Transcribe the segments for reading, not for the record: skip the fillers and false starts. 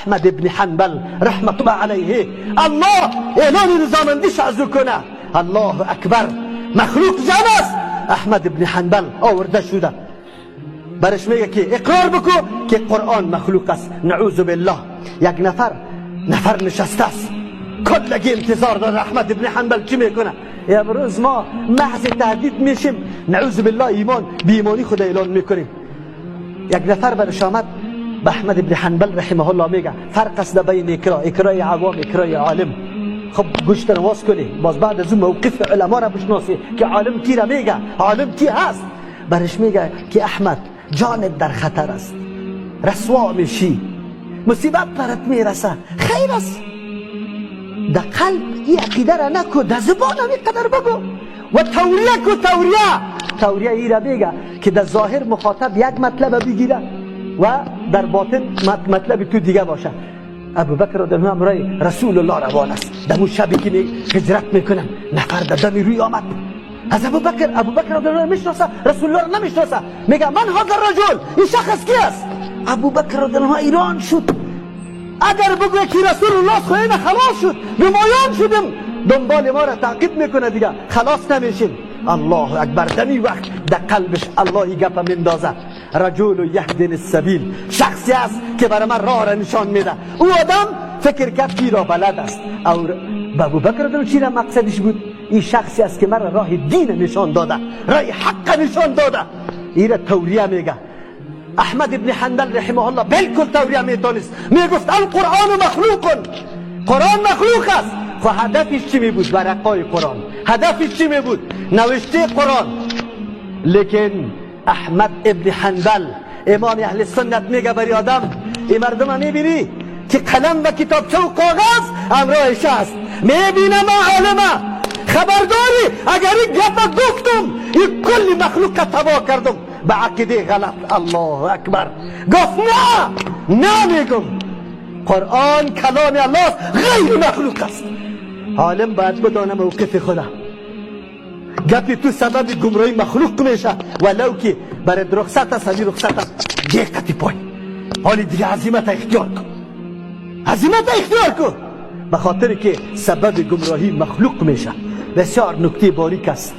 احمد ابن حنبل رحمت الله علیه الله اعلان رضامندیش از او کنه. الله اکبر. مخلوق جان است. احمد ابن حنبل آورده شده، برش میگه که اقرار بکو که قرآن مخلوق است. نعوذ بالله. یک نفر نشسته است، کلگی انتظار داره احمد ابن حنبل چی میکنه. امروز ما محض تهدید میشیم، نعوذ بالله ایمان بی ایمانی خود اعلان میکنیم. یک نفر برش آمد به احمد ابن حنبل رحمه الله میگه فرق است بین اکرای عوام اکرای عالم. خب گوش نواز کنی، باز بعد از اون موقف علما را بشناسی که عالم کی را میگه، عالم کی هست. برش میگه که احمد جانت در خطر است، رسوا میشی، مصیبت برات میرسه. خیر است، در قلب این عقیده را نکو، در زبان هم اینقدر بگو و توریه کو. توریه ای را میگه که در ظاهر مخاطب یک مطلب بگیره و در باطن مطلب تو دیگه باشه. ابو بکر رضی الله عنه امرای رسول الله روان است. در اون شبی که هجرت میکنن نفر در دمی روی آمد از ابو بکر رضی الله عنه میشناسه، رسول الله را نمیشناسه. میگه من هذا الرجل، این شخص کی است؟ ابو بکر رضی الله عنه ایران شد. اگر بگوی که رسول الله خواهیم خلاص شد، نمایان شدیم، دنبال ما را تعقیب میکنه دیگه، خلاص نمیشیم. الله اکبر. دمی وقت در قلبش الله ای گپ مندازه. رجل یهدی السبیل، شخصی است که برای من راه را نشان میده. او آدم فکر کرد کی را بلد است. او ابو بکر رضی الله عنه مقصدش بود این شخصی است که مرا راه دین نشان داده، راه حق نشان داده. این را توریه میگه. احمد ابن حنبل رحمه الله بالکل توریه میتونست، میگفت القرآن مخلوق، قرآن مخلوق است. خب هدفش چی می بود؟ ورقای قرآن. هدفش چی می بود؟ نوشته قرآن. لیکن احمد ابن حنبل امام اهل سنت میگه برای آدم، این مردم میبینی که قلم و کتابچه و کاغذ همراهش است، میبینم عالمه، خبرداری اگر این گپ گفتم این کل مخلوق تباه کردم به عقیده غلط. الله اکبر. گفت نه میگم قرآن کلام الله است، غیر مخلوق است. عالم باید بدانه موقف خدا. گپی تو سبب گمراهی مخلوق میشه، ولو که برای رخصت است، همین رخصت دقتی پای. حالی دیگه عزیمت اختیار کن، عزیمت اختیار کن، به خاطر که سبب گمراهی مخلوق میشه. بسیار نکته باریک است،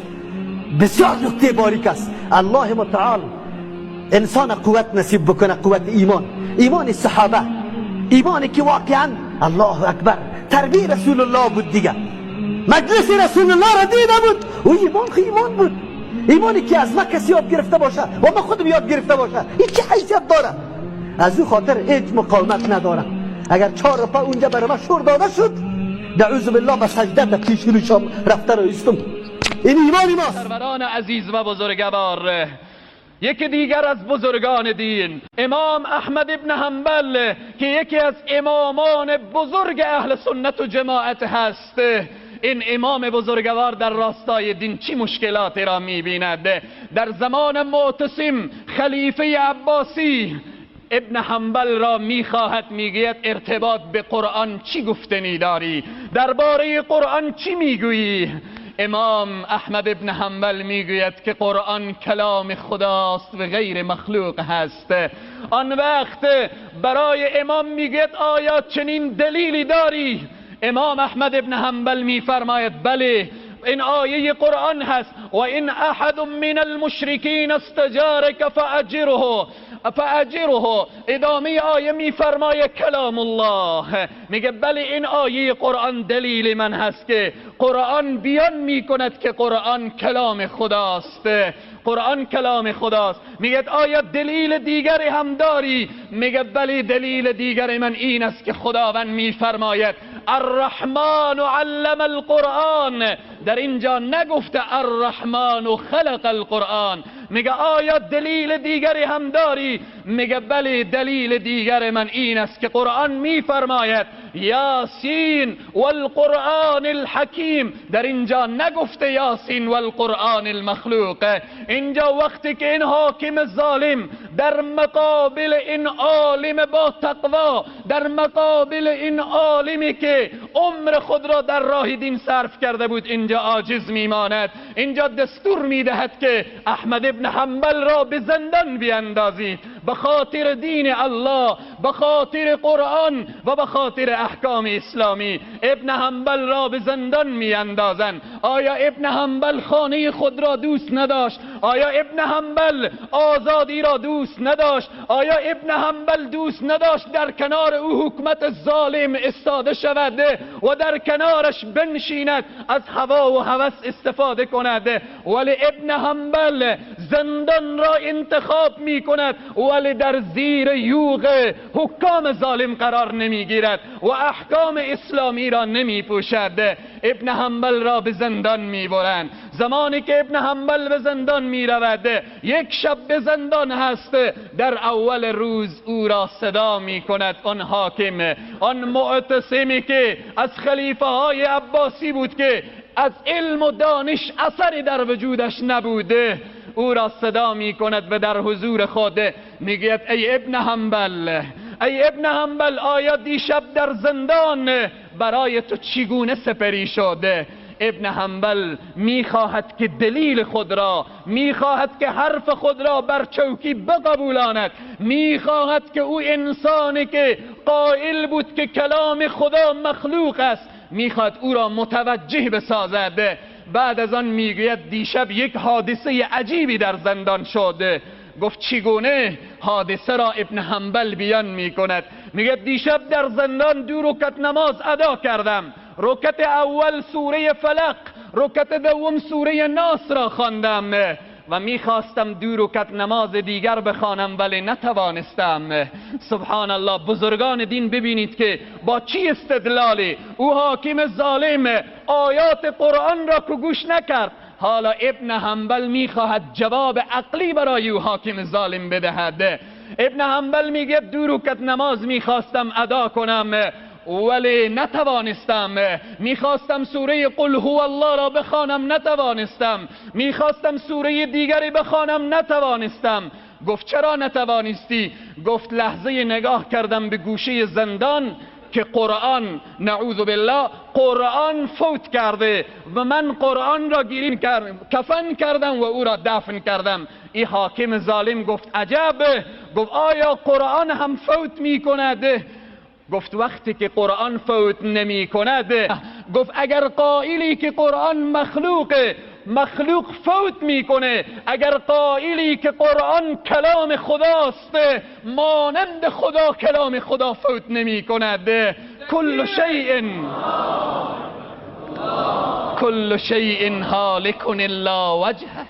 بسیار نکته باریک است. الله متعال انسان قوت نصیب بکنه، قوت ایمان صحابه، ایمانی که واقعا الله اکبر تربیه رسول الله بود دیگه، مجلس رسول الله را دیده بود. او ایمان بود، ایمانی که از ما کسی یاد گرفته باشه و ما خودم یاد گرفته باشه. این چه حیثیت داره؟ از او خاطر هیچ مقاومت نداره. اگر 4 پا اونجا برای ما شور داده شد، نعوذ بالله به سجده در پیش روشم رفته رو ایستم. این ایمان ماست. سروران عزیز و بزرگوار، یکی دیگر از بزرگان دین امام احمد ابن حنبل که یکی از امامان بزرگ اهل سنت و جماعت هست، این امام بزرگوار در راستای دین چی مشکلاتی را می‌بیند؟ در زمان معتصم خلیفه عباسی ابن حنبل را می‌خواهد، میگوید ارتباط به قرآن چی گفتنی داری؟ درباره قرآن چی میگویی؟ امام احمد ابن حنبل میگوید که قرآن کلام خداست و غیر مخلوق هست. آن وقت برای امام میگوید آیا چنین دلیلی داری؟ امام احمد ابن حنبل میفرماید بله، این آیه قرآن هست. و این احد من المشرکین استجارک فاجره. ادامه آیه میفرماید کلام الله، میگه بله این آیه قرآن دلیل من هست که قرآن بیان میکند که قرآن کلام خداست، قرآن کلام خداست. میگه آیا دلیل دیگری هم داری؟ میگه بله دلیل دیگر من این است که خداوند میفرماید الرحمن علم القرآن، در اینجا نگفته الرحمن خلق القرآن. میگه آیا دلیل دیگری هم داری؟ میگه بله دلیل دیگر من این است که قرآن میفرماید یاسین والقرآن الحکیم، در اینجا نگفته یاسین والقرآن المخلوق. اینجا وقتی که این حاکم ظالم در مقابل این عالم با تقوا، در مقابل این عالمی که عمر خود را در راه دین صرف کرده بود، اینجا عاجز میماند. اینجا دستور میدهد که احمد ابن حنبل را به زندان بیاندازید. به خاطر دین الله، به خاطر قرآن و به خاطر احکام اسلامی ابن حنبل را به زندان می اندازند. آیا ابن حنبل خانه خود را دوست نداشت؟ آیا ابن حنبل آزادی را دوست نداشت؟ آیا ابن حنبل دوست نداشت در کنار او حکومت ظالم استاده شود و در کنارش بنشیند، از هوا و هوس استفاده کند؟ ولی ابن حنبل زندان را انتخاب می کند ولی در زیر یوغ حکام ظالم قرار نمی گیرد و احکام اسلامی را نمی پوشد. ابن حنبل را به زندان می برند. زمانی که ابن حنبل به زندان می رود، یک شب به زندان هست، در اول روز او را صدا می کند آن حاکم، آن معتصمی که از خلیفه های عباسی بود که از علم و دانش اثری در وجودش نبوده، او را صدا می کند و در حضور خود میگوید ای ابن حنبل، ای ابن حنبل، آیا دیشب در زندان برای تو چگونه سپری شده؟ ابن حنبل میخواهد که دلیل خود را، میخواهد که حرف خود را بر چوکی بقبولاند، میخواهد که او انسانی که قائل بود که کلام خدا مخلوق است میخواهد او را متوجه بسازد. بعد از آن میگوید دیشب یک حادثه عجیبی در زندان شده. گفت چگونه؟ حادثه را ابن حنبل بیان میکند. میگه دیشب در زندان 2 رکعت نماز ادا کردم. رکعت اول سوره فلق، رکعت دوم سوره ناس را خواندم و میخواستم 2 رکعت نماز دیگر بخوانم ولی نتوانستم. سبحان الله، بزرگان دین ببینید که با چی استدلالی او حاکم ظالم آیات قرآن را که گوش نکرد، حالا ابن حنبل میخواهد جواب عقلی برای او حاکم ظالم بدهد. ابن حنبل میگه 2 رکعت نماز میخواستم ادا کنم ولی نتوانستم، میخواستم سوره قل هو الله را بخوانم نتوانستم، میخواستم سوره دیگری بخوانم نتوانستم. گفت چرا نتوانستی؟ گفت لحظه نگاه کردم به گوشه زندان که قرآن، نعوذ بالله، قرآن فوت کرده و من قرآن را گیریم کردم، کفن کردم و او را دفن کردم. این حاکم ظالم گفت عجب. گفت آیا قرآن هم فوت می کند؟ گفت وقتی که قرآن فوت نمی کند، گفت اگر قائلی که قرآن مخلوق فوت میکنه، اگر قائلی که قرآن کلام خداست، مانند خدا کلام خدا فوت نمی کند. کل شیء هالک الا وجهه،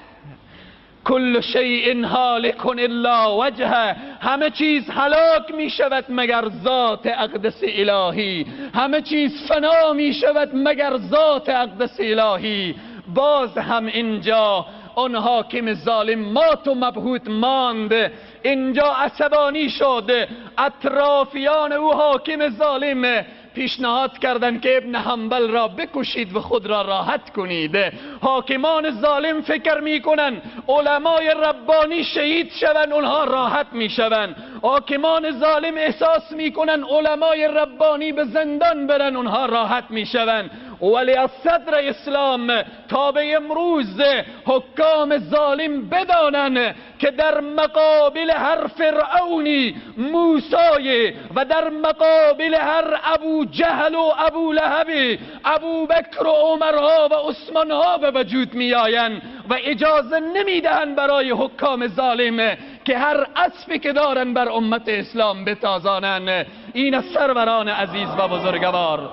کل شیء هالک الا وجهه، همه چیز هلاک می شود مگر ذات اقدس الهی، همه چیز فنا می شود مگر ذات اقدس الهی. باز هم اینجا آن حاکم ظالم مات و مبهوت ماند، اینجا عصبانی شد. اطرافیان او حاکم ظالم پیشنهاد کردند که ابن حنبل را بکشید و خود را راحت کنید. حاکمان ظالم فکر میکنن علمای ربانی شهید شوند اونها راحت میشوند. حاکمان ظالم احساس میکنن علمای ربانی به زندان برن اونها راحت میشوند. ولی از صدر اسلام تا به امروز حکام ظالم بدانن که در مقابل هر فرعونی موسی و در مقابل هر ابو جهل و ابو لهب، ابو بکر و عمرها و عثمانها به وجود می آیند و اجازه نمیدهند برای حکام ظالم که هر اسبی که دارن بر امت اسلام بتازانند. این از سروران عزیز و بزرگوار.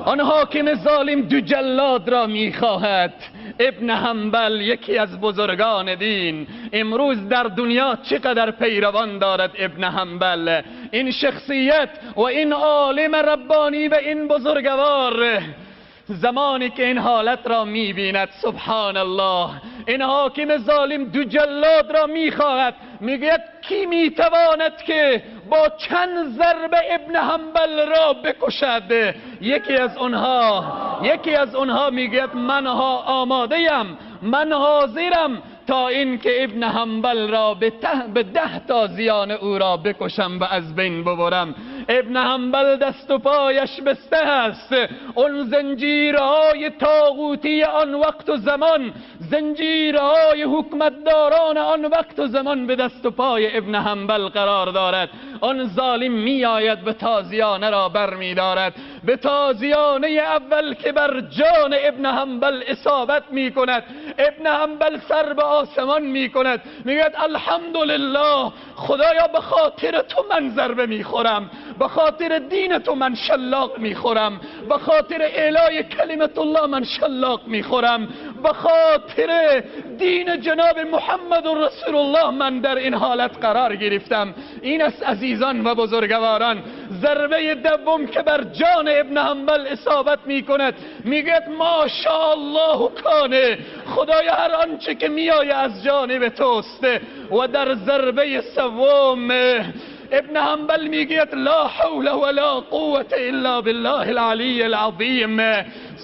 آن حاکم ظالم 2 جلاد را میخواهد. ابن حنبل یکی از بزرگان دین، امروز در دنیا چقدر پیروان دارد ابن حنبل. این شخصیت و این عالم ربانی و این بزرگوار زمانی که این حالت را میبیند، سبحان الله، این حاکم ظالم 2 جلاد را میخواهد. میگوید کی میتواند که با چند ضربه ابن حنبل را بکشد؟ یکی از اونها میگوید من آماده ام، من حاضرم تا این که ابن حنبل را به 10 تازیان او را بکشم و از بین ببرم. ابن حنبل دست و پایش بسته است. اون زنجیرهای طاغوتی آن وقت و زمان، زنجیرهای حکمتداران آن وقت و زمان به دست و پای ابن حنبل قرار دارد. آن ظالم می آید به تازیانه را بر می دارد، به تازیانه اول که بر جان ابن حنبل اصابت می کند. ابن حنبل سر به آسمان می کند، می گوید الحمدلله، خدایا به خاطر تو من ضربه می خورم، به خاطر دین تو من شلاق می خورم، به خاطر اعلای کلمت الله من شلاق می خورم، به خاطر دین جناب محمد رسول الله من در این حالت قرار گرفتم. این است عزیزان و بزرگواران، ضربه دوم که بر جان ابن حنبل اصابت می کند، میگه ماشاءالله کانه، خدایا هر آنچه که میآید از جانب توست. و در ضربه سوم ابن حنبل میگوید لا حول ولا قوة الا بالله العلی العظیم.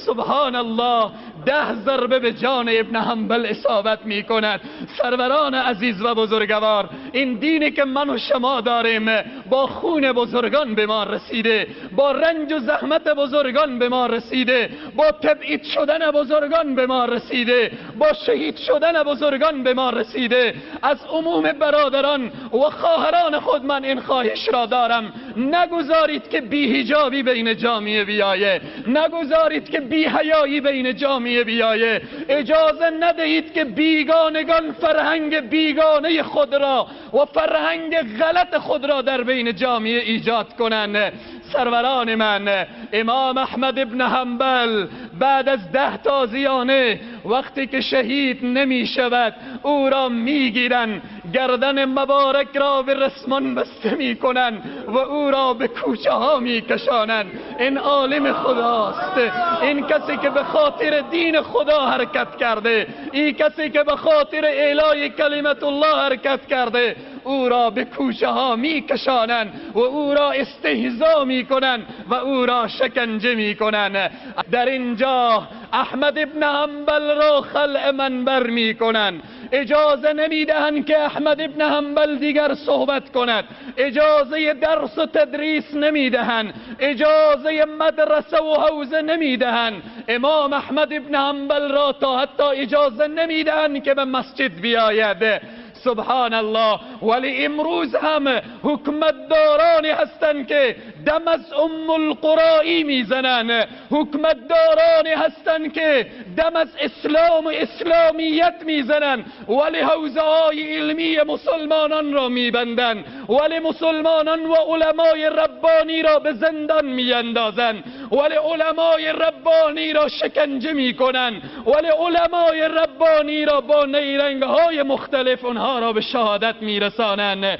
سبحان الله، 10 ضربه به جان ابن حنبل اصابت می کند. سروران عزیز و بزرگوار، این دینی که من و شما داریم با خون بزرگان به ما رسیده، با رنج و زحمت بزرگان به ما رسیده، با تبعید شدن بزرگان به ما رسیده، با شهید شدن بزرگان به ما رسیده. از عموم برادران و خواهران خود من این خواهش را دارم، نگذارید که بی‌حجابی بین جامعه بیایه، نگذارید که بی‌حیایی بین جامعه بیایه، اجازه ندهید که بیگانگان فرهنگ بیگانه خود را و فرهنگ غلط خود را در بین جامعه ایجاد کنند. سروران من، امام احمد ابن حنبل بعد از 10 تازیانه وقتی که شهید نمی شود، او را می گیرن، گردن مبارک را به رسمان بسته می کنن و او را به کوچه ها می کشانن. این عالم خداست، این کسی که به خاطر دین خدا حرکت کرده، این کسی که به خاطر اعلای کلمت الله حرکت کرده، او را به کوچه ها می کشانن و او را استهزا می کنن و او را شکنجه می کنن. در اینجا احمد ابن حنبل را خلع منبر می کنن، اجازه نمی دهند که احمد ابن حنبل دیگر صحبت کند، اجازه درس و تدریس نمی دهند، اجازه مدرسه و حوزه نمی دهند. امام احمد ابن حنبل را تا حتی اجازه نمی دهند که به مسجد بیاید. سبحان الله. ولی امروز هم حکمتدارانی هستند که دم از ام القرایی میزنن، حکمتدارانی هستند که دم از اسلام و اسلامیت میزنن، ولی حوزه های علمی مسلمانان را میبندن، ولی مسلمانان و علمای ربانی را به زندان میاندازن، ولی علمای ربانی را شکنجه میکنن، ولی علمای ربانی را با نیرنگ های مختلف اونها را به شهادت میرسانن.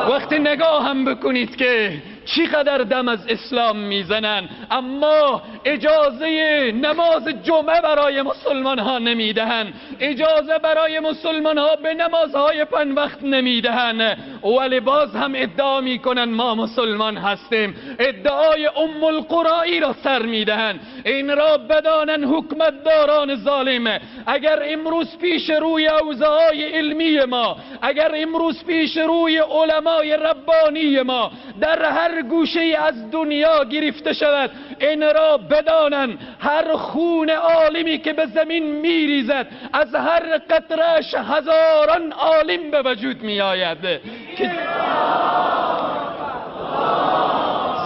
وقتی نگاه هم بکنید که چقدر دم از اسلام میزنن، اما اجازه نماز جمعه برای مسلمان ها نمیدهن، اجازه برای مسلمان ها به نمازهای 5 وقت نمیدهن، ولی باز هم ادعا میکنن ما مسلمان هستیم، ادعای ام القرایی را سر میدهن. این را بدانن حکمتداران ظالم، اگر امروز پیش روی حوزه های علمی ما، اگر امروز پیش روی علمای ربانی ما در هر گوشه از دنیا گرفته شود، این را بدانن هر خون عالمی که به زمین میریزد، از هر قطره‌اش هزاران عالم به وجود می آید.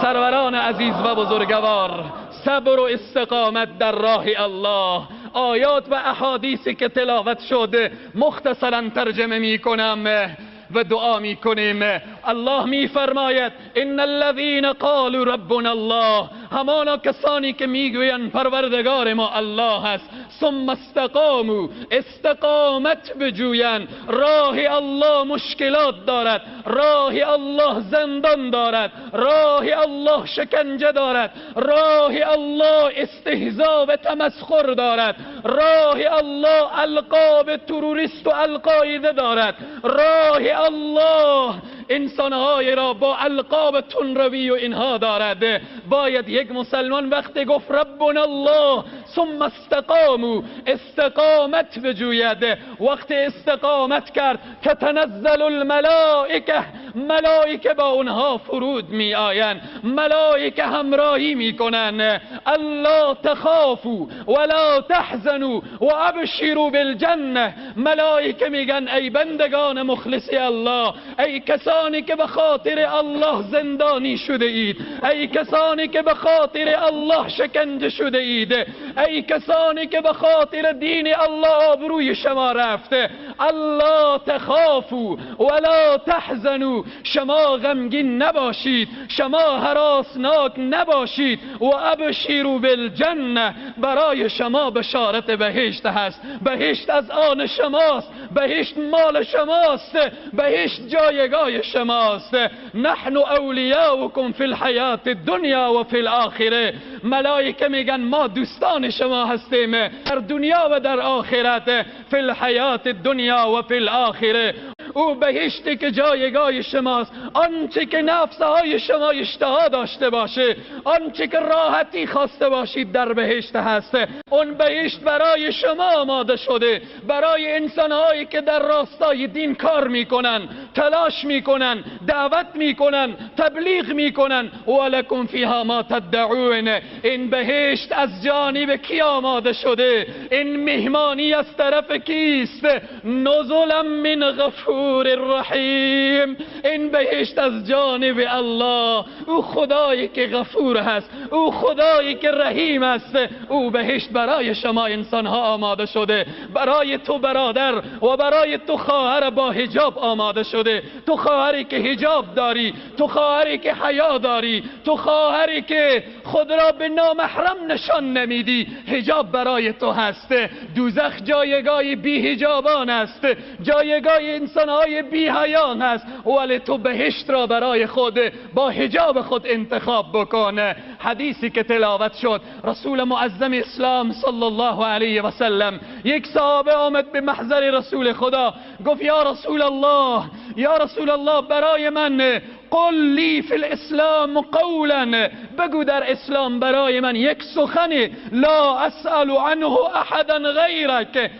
سروران عزیز و بزرگوار، صبر و استقامت در راه الله. آیات و احادیثی که تلاوت شده مختصرا ترجمه می کنم و دعا می کنیم. الله می فرماید ان الذين قالوا ربنا الله، همانا کسانی که میگویند پروردگار ما الله است، ثم استقاموا، استقامت بجویند. راه الله مشکلات دارد، راه الله زندان دارد، راه الله شکنجه دارد، راه الله استهزاء و تمسخر دارد، راه الله القاب تروریست و القاعده دارد، راه الله انسانهای را با القاب تندروی و اینها دارد. باید یک مسلمان وقتی گفت ربنا الله ثم استقاموا استقامت بجوید. وقتی استقامت کرد که تنزل الملائکه، ملائکه با اونها فرود می آیند، ملائکه همراهی می کنند. الله تخافوا ولا تحزنوا و ابشروا بالجنه. ملائکه میگن ای بندگان مخلصی الله، ای کسانی که به خاطر الله زندانی شده اید، ای کسانی که به خاطر الله شکنجه شده اید، ای کسانی که به خاطر دین الله آبروی شما رفته، الله تخافوا ولا تحزنوا، شما غمگین نباشید، شما هراسناک نباشید. و ابشروا بالجنه، برای شما بشارت بهشت هست، بهشت از آن شماست، بهشت مال شماست، بهشت جایگاه شماست. نحن اولیاؤکم فی الحیات الدنیا و فی الاخره. ملائکه میگن ما دوستان شما هستیم در دنیا و در آخرت. فی الحیات الدنیا و فی الاخره. او بهشتی که جایگاه شماست، آنچه که نفسهای شما اشتها داشته باشه، آنچه که راحتی خواسته باشید در بهشت هست. اون بهشت برای شما آماده شده، برای انسانهایی که در راستای دین کار میکنن، تلاش میکنن، دعوت میکنن، تبلیغ میکنن. ولکم فیها ما تدعون. این بهشت از جانب کی آماده شده؟ این مهمانی از طرف کیست؟ نزلا من غفور الرحیم. این بهشت از جانب الله. او خدایی که غفور هست، او خدایی که رحیم است. او بهشت برای شما انسان ها آماده شده، برای تو برادر و برای تو خواهر با حجاب آماده شده. تو خواهری که حجاب داری، تو خواهری که حیا داری، تو خواهری که خود را به نامحرم نشان نمیدی، حجاب برای تو هست. دوزخ جایگاه بی حجابان است، جایگاه انسانهای بی حیان است، ولی تو بهشت را برای خود با حجاب خود انتخاب بکن. حدیثی که تلاوت شد، رسول معظم اسلام صلی الله علیه و سلم، یک صحابه آمد به محضر رسول خدا، گفت یا رسول الله، یا رسول الله، برای من قل لی فی الاسلام قولا، بگو در اسلام برای من یک سخن، لا اسأل عنه احدا غیرک،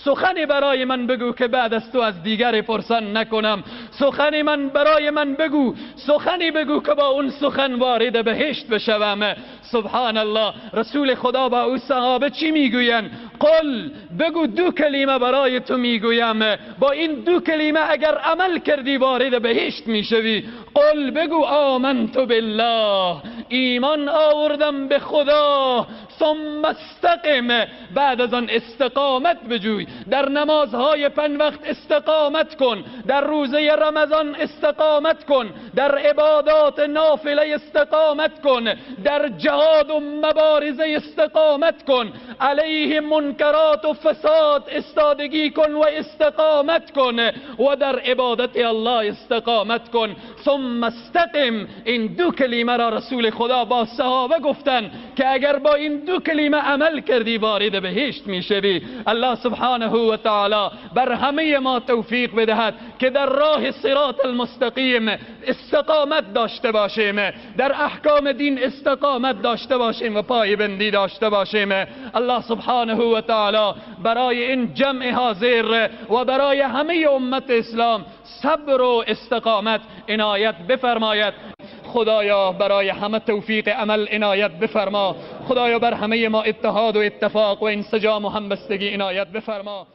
سخنی برای من بگو که بعد از تو از دیگر پرسان نکنم. سخنی برای من بگو، سخنی بگو که با اون سخن وارد بهشت بشوم. سبحان الله. رسول خدا با او صحابه چی میگوین؟ قل، بگو دو کلمه برای تو میگویم، با این دو کلمه اگر عمل کردی وارد بهشت میشوی. قل، بگو آمنت بالله، ایمان آوردم به خدا. ثم استقم، بعد از آن استقامت بجوی. در نمازهای 5 وقت استقامت کن، در روزه رمضان استقامت کن، در عبادات نافله استقامت کن، در جهاد و مبارزه استقامت کن، علیه منکرات و فساد استادگی کن و استقامت کن، و در عبادت الله استقامت کن. ثم استقم، این دو کلمه را رسول خدا با صحابه گفتن که اگر با این دو کلمه عمل کردی وارد بهشت میشوی. الله سبحانه و تعالی بر همه ما توفیق بدهد که در راه صراط المستقیم استقامت داشته باشیم، در احکام دین استقامت داشته باشیم و پایبندی داشته باشیم. الله سبحانه و تعالی برای این جمع حاضر و برای همه امت اسلام صبر و استقامت عنایت بفرماید. خدایا برای همه توفیق عمل عنایت بفرما. خدایا بر همه ما اتحاد و اتفاق و انسجام و همبستگی عنایت بفرما.